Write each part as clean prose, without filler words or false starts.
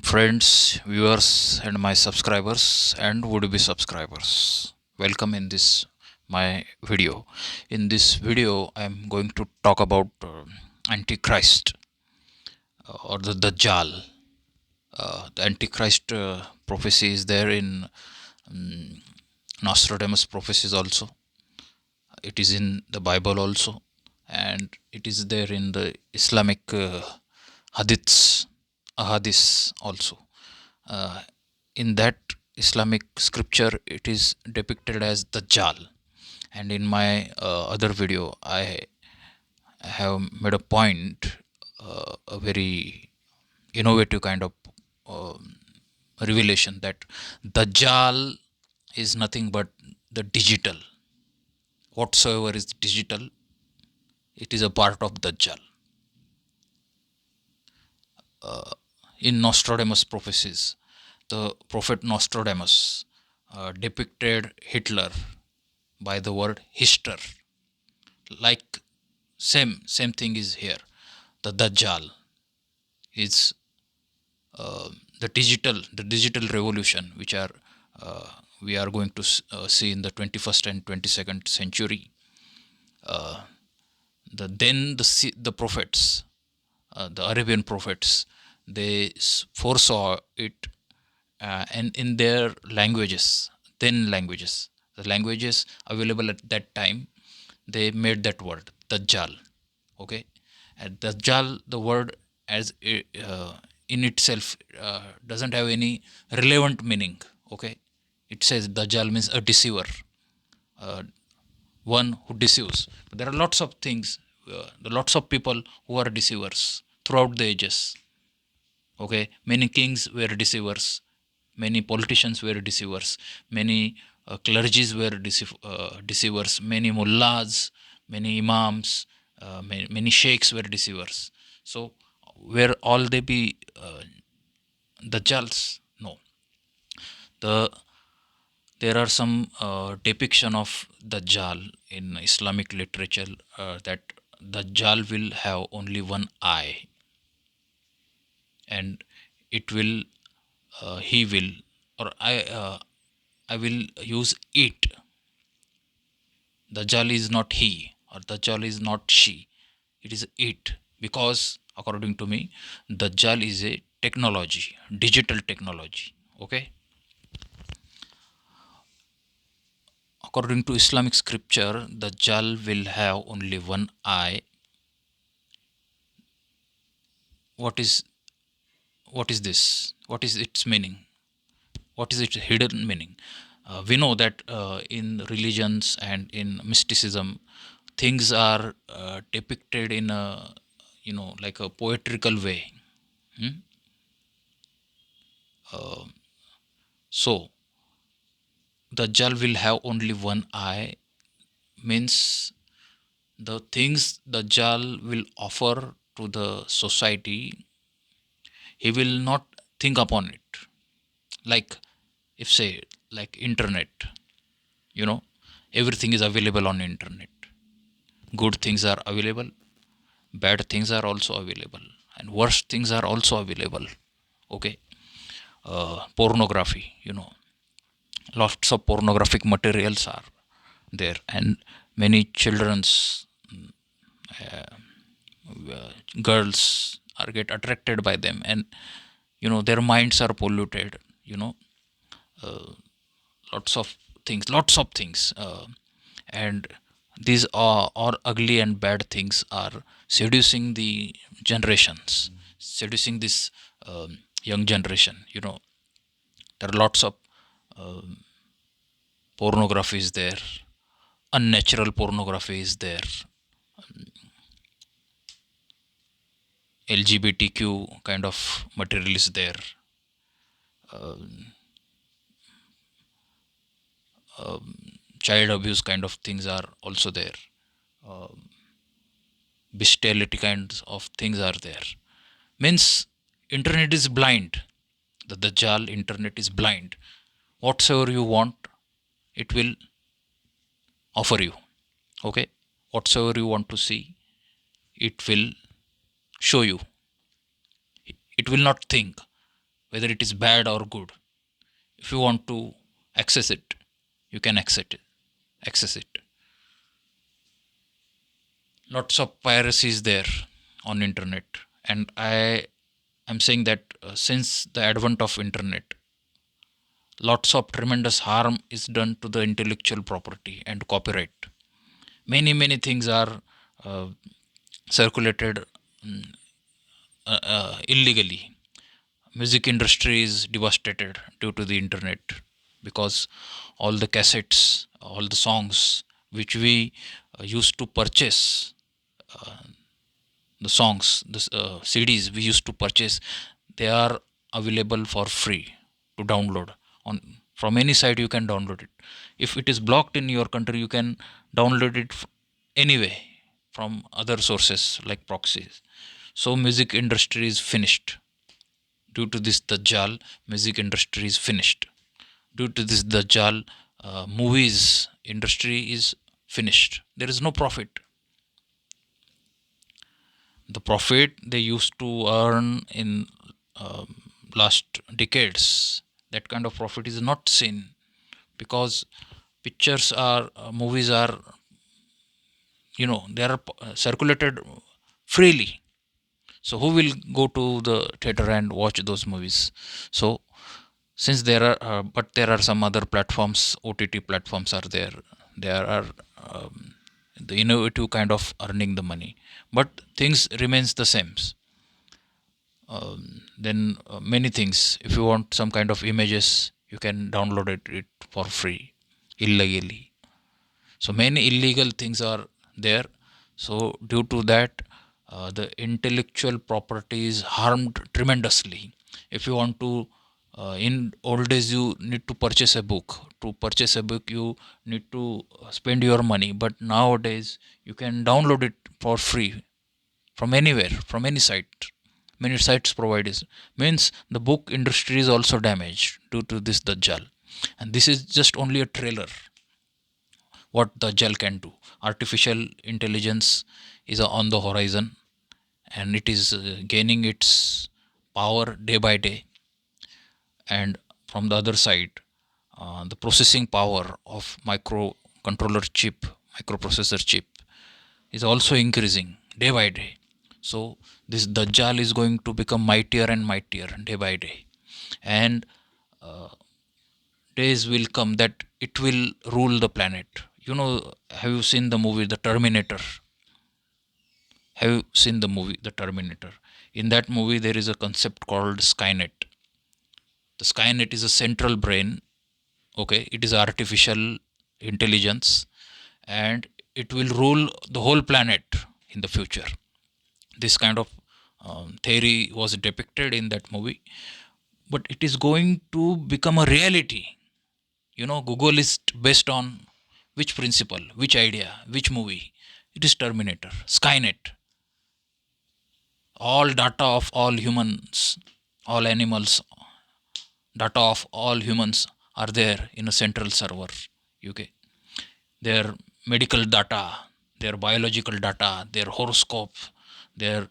Friends, viewers, and my subscribers and would-be subscribers. Welcome in this my video. In this video, I am going to talk about Antichrist or the Dajjal. The Antichrist prophecy is there in Nostradamus prophecies also. It is in the Bible also, and it is there in the Islamic hadiths, ahadiths also. Uh, in that Islamic scripture, it is depicted as the Dajjal. And in my other video, I have made a point, a very innovative kind of um, revelation that Dajjal is nothing but the digital. Whatsoever is digital, it is a part of Dajjal. In Nostradamus prophecies, the prophet Nostradamus depicted Hitler by the word hister. Like same thing is here. The Dajjal is the digital revolution, which are uh, we are going to see in the 21st and 22nd century. The prophets, the Arabian prophets, they foresaw it, and in their languages, then languages, the languages available at that time, they made that word Dajjal. Okay, and Dajjal, the word as in itself doesn't have any relevant meaning. Okay, it says Dajjal means a deceiver, uh, one who deceives. But there are lots of things, lots of people who are deceivers throughout the ages. Okay, many kings were deceivers, many politicians were deceivers, many clergies were deceivers, many mullahs, many imams, many sheikhs were deceivers. So, were all they be dajjals? No. The There are some depiction of dajjal in Islamic literature, that dajjal will have only one eye, and it will he will, or I will use it. Dajjal is not he, or Dajjal is not she. It is it, because according to me, Dajjal is a technology, digital technology. Okay, according to Islamic scripture, Dajjal will have only one eye. What is what is this? What is its meaning? What is its hidden meaning? We know that in religions and in mysticism, things are depicted in a, like a poetical way. Hmm? So Dajjal will have only one eye means the things Dajjal will offer to the society, he will not think upon it. Like, if say, like internet, you know, everything is available on internet. Good things are available, bad things are also available, and worse things are also available. Okay, pornography, lots of pornographic materials are there, and many children's girls are get attracted by them, and their minds are polluted. Lots of things, and these are all ugly and bad things are seducing the generations, seducing this young generation. There are lots of pornography is there, unnatural pornography is there, LGBTQ kind of material is there, child abuse kind of things are also there, bestiality kinds of things are there. Means internet is blind. The Dajjal internet is blind. Whatsoever you want, it will offer you. Okay, whatsoever you want to see, it will show you. It will not think. whether it is bad or good. If you want to access it, you can access it. Lots of piracy is there on internet, and I am saying that since the advent of internet, lots of tremendous harm is done to the intellectual property and copyright. Many things are uh, circulated mm, illegally. Music industry is devastated due to the internet, because all the cassettes, all the songs which we used to purchase, the songs, the CDs we used to purchase, they are available for free to download on from any site. You can download it. If it is blocked in your country, you can download it anyway from other sources like proxies. So music industry is finished. Due to this Dajjal, music industry is finished. Due to this Dajjal, movies industry is finished. There is no profit. The profit they used to earn in last decades, that kind of profit is not seen, because pictures are movies are, they are circulated freely. So who will go to the theater and watch those movies? So since there are but there are some other platforms, ott platforms are there. There are the innovative kind of earning the money, but things remains the same. Then many things, if you want some kind of images, you can download it for free illegally. So many illegal things are there. So due to that, the intellectual property is harmed tremendously. If you want to, in old days you need to purchase a book. To purchase a book you need to spend your money, but nowadays you can download it for free from anywhere, from any site. Many sites provide this. Means the book industry is also damaged due to this Dajjal. And this is just only a trailer what Dajjal can do. Artificial intelligence is on the horizon, and it is gaining its power day by day. And from the other side, the processing power of microcontroller chip, microprocessor chip, is also increasing day by day. So this Dajjal is going to become mightier and mightier day by day, and days will come that it will rule the planet. Have you seen the movie The Terminator? Have you seen the movie The Terminator? In that movie, there is a concept called Skynet. The Skynet is a central brain. Okay, it is artificial intelligence, and it will rule the whole planet in the future. This kind of theory was depicted in that movie, but it is going to become a reality. Google is based on which principle, which idea, which movie? It is Terminator, Skynet. All data of all humans, all animals, data of all humans are there in a central server. UK. Their medical data, their biological data, their horoscope, their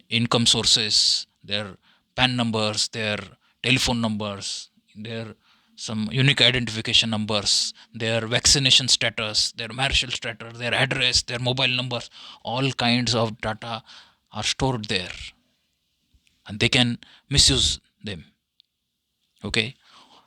income sources, their PAN numbers, their telephone numbers, their some unique identification numbers, their vaccination status, their marital status, their address, their mobile numbers, all kinds of data are stored there, and they can misuse them. Okay,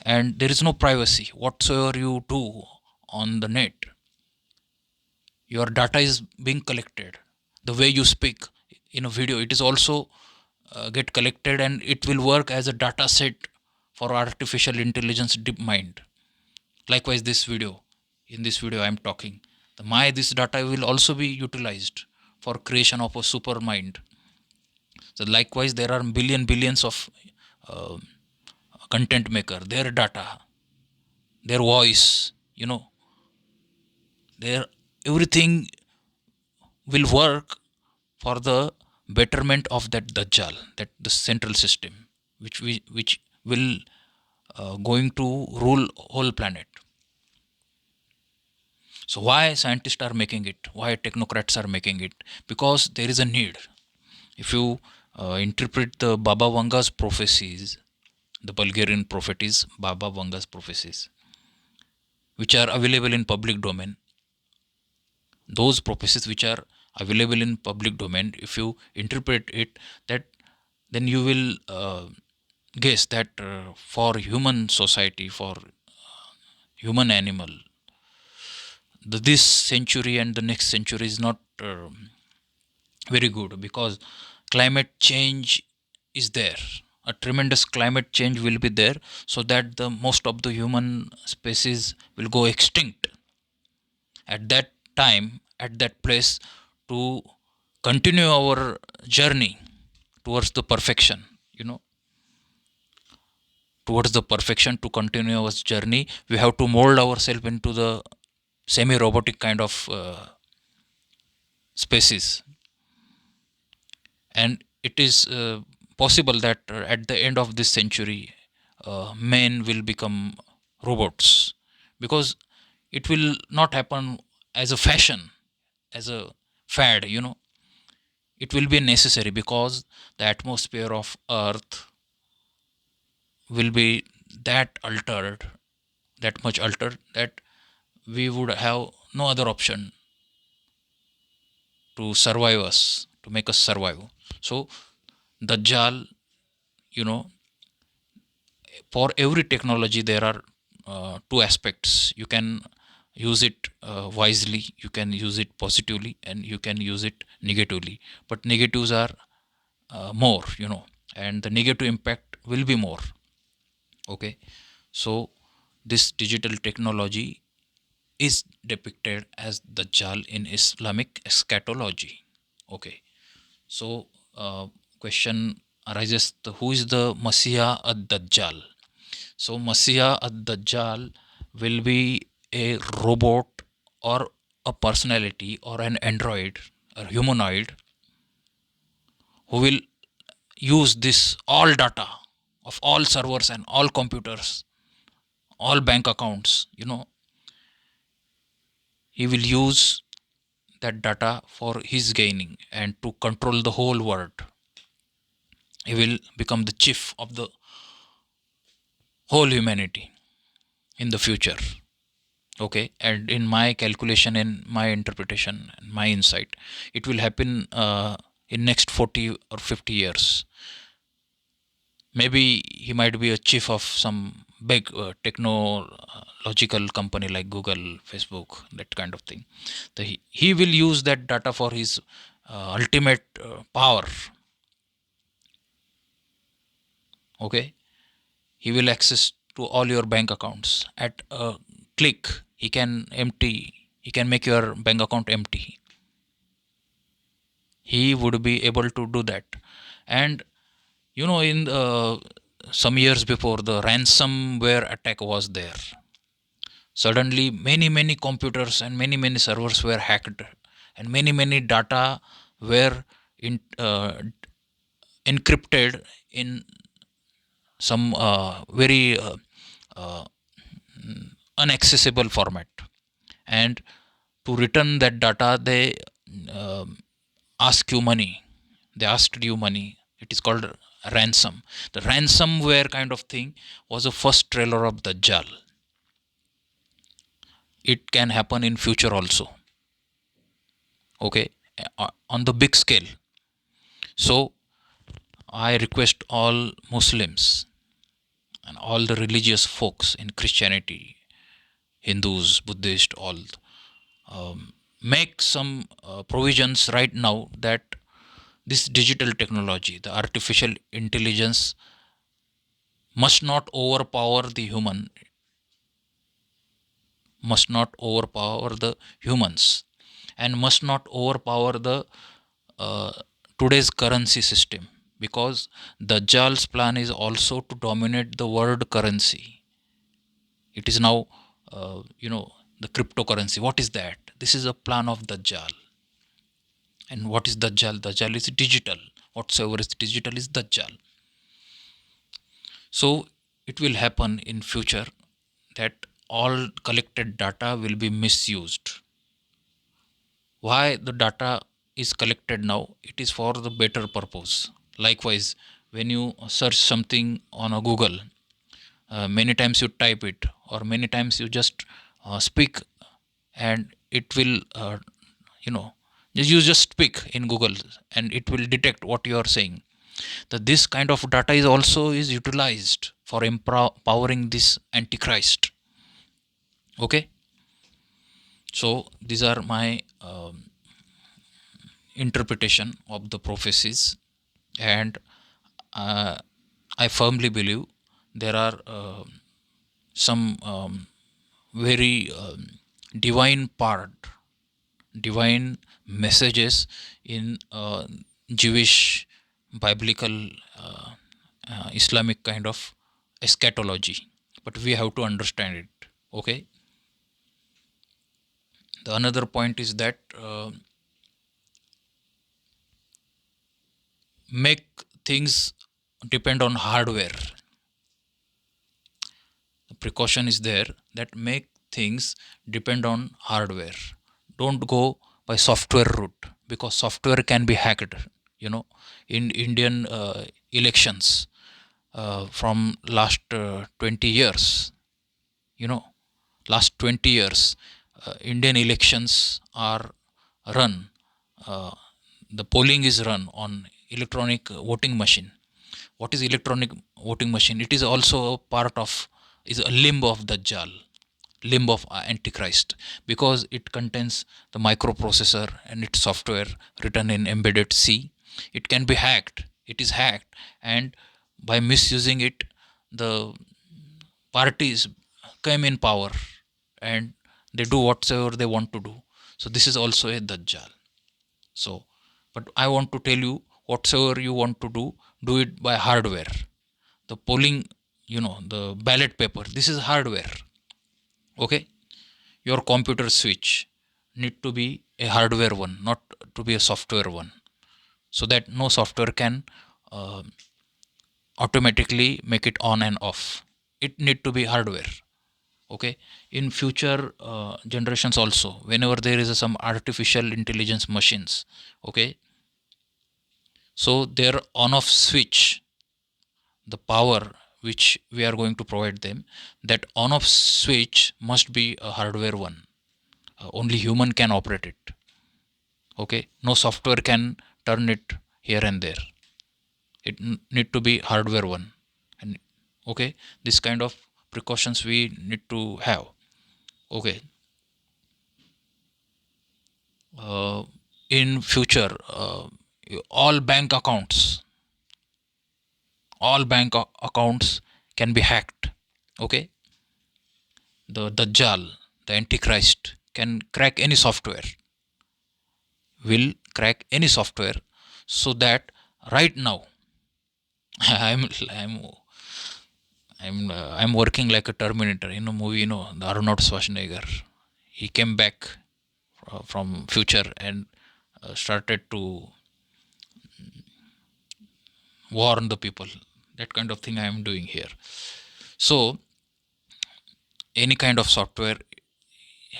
and there is no privacy whatsoever. You do on the net, your data is being collected. The way you speak in a video, it is also get collected, and it will work as a data set for artificial intelligence deep mind. Likewise, this video, in this video I am talking, this data will also be utilized for creation of a super mind. So likewise, there are billions of uh, content maker, their data, their voice, their everything will work for the betterment of that Dajjal, that the central system, which will going to rule whole planet. So why scientists are making it? Why technocrats are making it? Because there is a need. If you interpret the Baba Vanga's prophecies, The Bulgarian prophet is Baba Vanga's prophecies, which are available in public domain. Those prophecies which are available in public domain, if you interpret it, that then you will guess that for human society, for human animal, this century and the next century is not very good, because climate change is there. A tremendous climate change will be there, so that the most of the human species will go extinct at that time, at that place, to continue our journey towards the perfection. You know, towards the perfection, to continue our journey, we have to mold ourselves into the semi robotic kind of species. And it is possible that at the end of this century, men will become robots, because it will not happen as a fashion, as a fad. It will be necessary, because the atmosphere of earth will be that altered, that much altered, that we would have no other option to survive us, to make us survive. So Dajjal, you know, for every technology there are two aspects. You can use it wisely, you can use it positively, and you can use it negatively. But negatives are more, and the negative impact will be more. Okay, so this digital technology is depicted as Dajjal in Islamic eschatology. Okay, so question arises: who is the Messiah ad Dajjal? So Messiah ad Dajjal will be a robot, or a personality, or an android, or humanoid, who will use this all data of all servers and all computers, all bank accounts. He will use that data for his gaining and to control the whole world. He will become the chief of the whole humanity in the future. Okay, and in my calculation, in my interpretation, and my insight, it will happen in next 40 or 50 years. Maybe he might be a chief of some big technological company like Google, Facebook, that kind of thing. He will use that data for his ultimate power. Okay, he will access to all your bank accounts at a click. He can make your bank account empty. He would be able to do that. And in some years before, the ransomware attack was there. Suddenly many computers and many servers were hacked, and many data were encrypted in some very uh, unaccessible format. And to return that data, they um ask you money. They asked you money. It is called ransom. The ransomware kind of thing was the first trailer of the Dajjal. It can happen in future also. Okay, on the big scale. So I request all Muslims and all the religious folks in Christianity, Hindus, Buddhist, all, make some provisions right now, that this digital technology, the artificial intelligence, must not overpower the human, must not overpower the humans, and must not overpower the uh, today's currency system, because Dajjal's plan is also to dominate the world currency. It is now, the cryptocurrency. What is that? This is a plan of Dajjal. And what is Dajjal? Dajjal is digital. Whatsoever is digital is Dajjal. So it will happen in future that all collected data will be misused. Why the data is collected now? It is for the better purpose. Likewise, when you search something on a Google, many times you type it, or many times you just speak, and it will you know you just speak in Google, and it will detect what you are saying. That this kind of data is also is utilized for empowering this Antichrist. Okay, so these are my interpretation of the prophecies, and uh, I firmly believe there are some very divine part, divine messages in Jewish, biblical, Islamic kind of eschatology, but we have to understand it. Okay. The another point is that make things depend on hardware. The precaution is there that make things depend on hardware. Don't go by software route, because software can be hacked. You know, in Indian elections from last 20 years, you know, last 20 years, Indian elections are run. Uh, the polling is run on electronic voting machine. What is electronic voting machine? It is also a part of, is a limb of Dajjal, limb of Antichrist, because it contains the microprocessor and its software written in embedded C. It can be hacked. It is hacked, and by misusing it, the parties come in power, and they do whatsoever they want to do. So this is also a Dajjal. So, but I want to tell you, whatsoever you want to do it by hardware. The polling, the ballot paper, this is hardware. Okay, your computer switch need to be a hardware one, not to be a software one, so that no software can uh, automatically make it on and off. It need to be hardware. Okay, in future generations also, whenever there is some artificial intelligence machines, okay, so their on off switch, the power which we are going to provide them, that on off switch must be a hardware one. Only human can operate it. Okay, no software can turn it here and there. It need to be hardware one. And okay, this kind of precautions we need to have. Okay, in future, all bank accounts, accounts can be hacked. Okay, the Dajjal, the Antichrist, can crack any software, will crack any software, so that right now I'm I'm I'm working like a Terminator in a movie. The Arnold Schwarzenegger. He came back from future and started to warn the people. That kind of thing I am doing here. So any kind of software,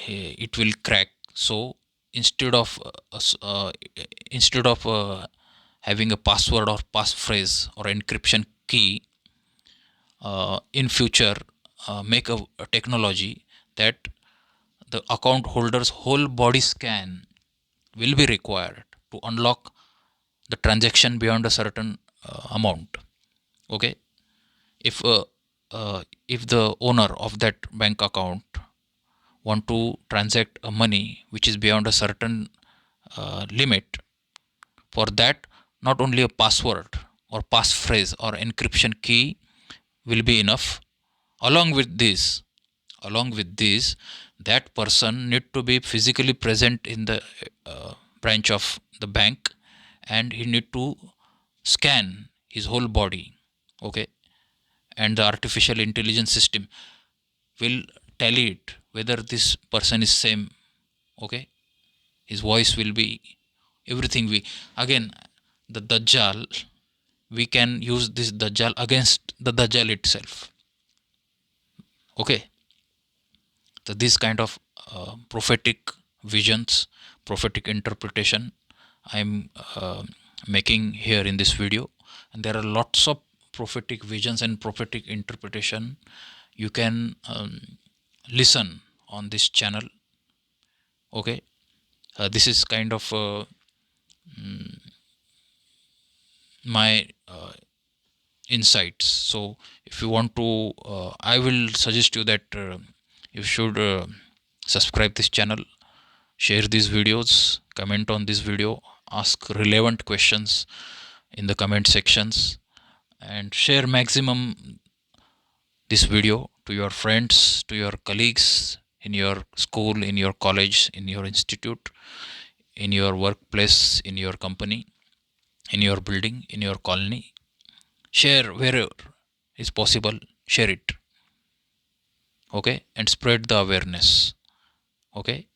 it will crack. So instead of having a password or passphrase or encryption key, in future, make a technology that the account holder's whole body scan will be required to unlock the transaction beyond a certain amount. Okay, if if the owner of that bank account want to transact a money which is beyond a certain limit, for that not only a password or passphrase or encryption key will be enough. Along with this, that person need to be physically present in the branch of the bank, and he need to scan his whole body. Okay, and the artificial intelligence system will tally it whether this person is same. Okay, his voice will be everything. We again, the Dajjal, we can use this Dajjal against the Dajjal itself. Okay, so this kind of prophetic visions, prophetic interpretation I'm making here in this video. and there are lots of prophetic visions and prophetic interpretation you can listen on this channel. Okay, this is kind of my insights. So if you want to, I will suggest you that you should subscribe this channel, share these videos, comment on this video, ask relevant questions in the comment sections, and share maximum this video to your friends, to your colleagues in your school, in your college, in your institute, in your workplace, in your company, in your building, in your colony. Share wherever is possible, share it. Okay, and spread the awareness. Okay,